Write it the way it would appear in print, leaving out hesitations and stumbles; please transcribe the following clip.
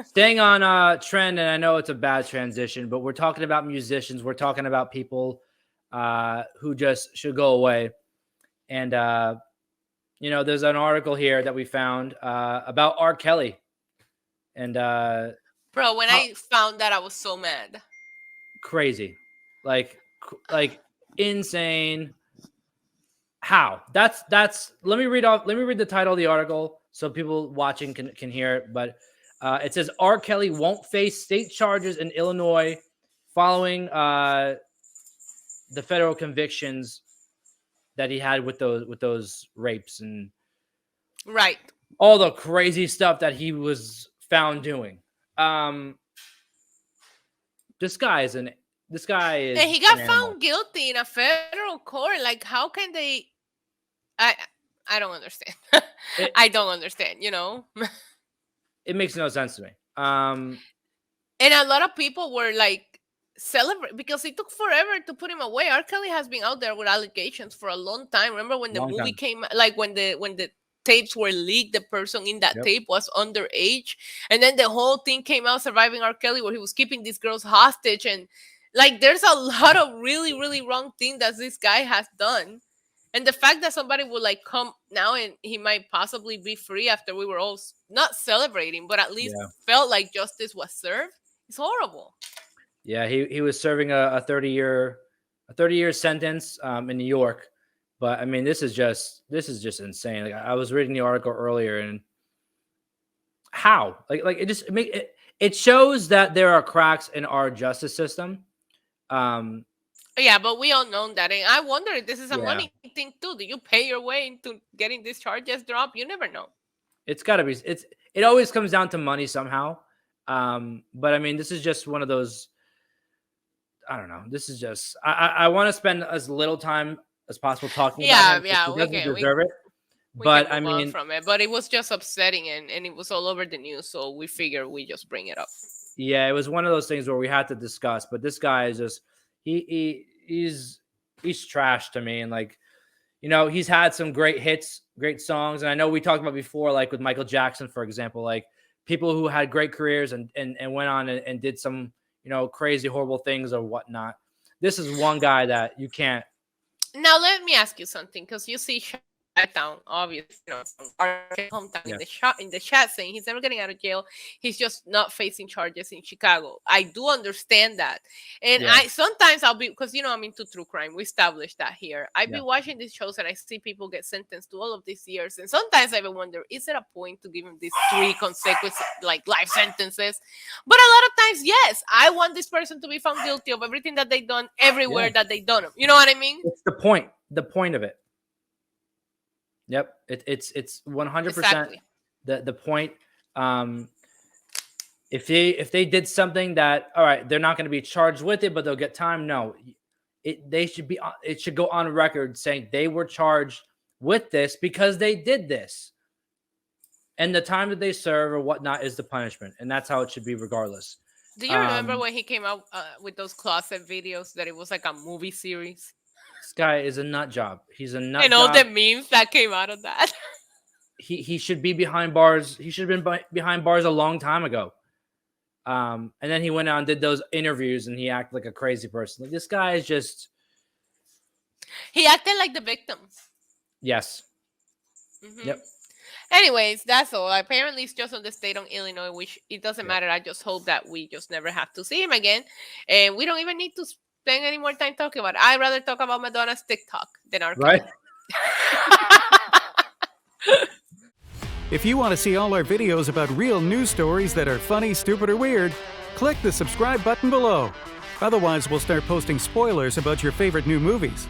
Staying on trend, and I know it's a bad transition, but we're talking about musicians. We're talking about people who just should go away. And there's an article here that we found about R. Kelly. And Bro, when I found that, I was so mad. Crazy, like insane. How? That's. Let me read the title of the article so people watching can hear it. But it says R. Kelly won't face state charges in Illinois following the federal convictions that he had with those rapes and right, all the crazy stuff that he was found doing. This guy is. And he got found guilty in a federal court. Like, how can they? I don't understand. I don't understand. It makes no sense to me. And a lot of people were like celebrate because it took forever to put him away. R. Kelly has been out there with allegations for a long time. Remember when the movie came? Like when the tapes were leaked, the person in that tape was underage, and then the whole thing came out, Surviving R. Kelly, where he was keeping these girls hostage, and like there's a lot of really, really wrong things that this guy has done. And the fact that somebody would like come now and he might possibly be free after we were all not celebrating, but at least felt like justice was served, it's horrible. Yeah, he was serving a 30-year sentence in New York. But I mean, this is just insane. Like I was reading the article earlier, and how it shows that there are cracks in our justice system. Yeah, but we all know that, and I wonder if this is a money thing too. Do you pay your way into getting these charges dropped? You never know. It's got to be. It always comes down to money somehow. But I mean, this is just one of those. I don't know. This is just. I want to spend as little time as possible talking about him. Yeah, he doesn't deserve it. But I mean, from it. But it was just upsetting, and it was all over the news. So we figured we just bring it up. Yeah, it was one of those things where we had to discuss. But this guy is just. He's trash to me, and like, he's had some great hits, great songs, and I know we talked about before, like with Michael Jackson, for example, like people who had great careers and went on and did some crazy horrible things or whatnot. This is one guy that you can't. Now let me ask you something, because you see down, obviously, from our hometown in the chat saying he's never getting out of jail. He's just not facing charges in Chicago. I do understand that, and I'll be, because I'm into true crime. We established that here. I've been watching these shows and I see people get sentenced to all of these years, and sometimes I even wonder, is there a point to give him these 3 consecutive like life sentences? But a lot of times, yes, I want this person to be found guilty of everything that they've done everywhere that they've done them. You know what I mean? It's the point of it. Yep, it's 100% the point. If they did something that, all right, they're not going to be charged with it, but they'll get time. No, it should go on record saying they were charged with this because they did this, and the time that they serve or whatnot is the punishment, and that's how it should be regardless. Do you remember when he came out with those closet videos that it was like a movie series? This guy is a nut job. He's a nut job. And all the memes that came out of that. He should be behind bars. He should have been behind bars a long time ago. And then he went out and did those interviews and he acted like a crazy person. Like, this guy is just. He acted like the victim. Yes. Mm-hmm. Yep. Anyways, that's all. Apparently, it's just on the state of Illinois, which it doesn't matter. I just hope that we just never have to see him again. And we don't even need to spend any more time talking about it. I'd rather talk about Madonna's TikTok than our right. If you want to see all our videos about real news stories that are funny, stupid, or weird, click the subscribe button below. Otherwise, we'll start posting spoilers about your favorite new movies.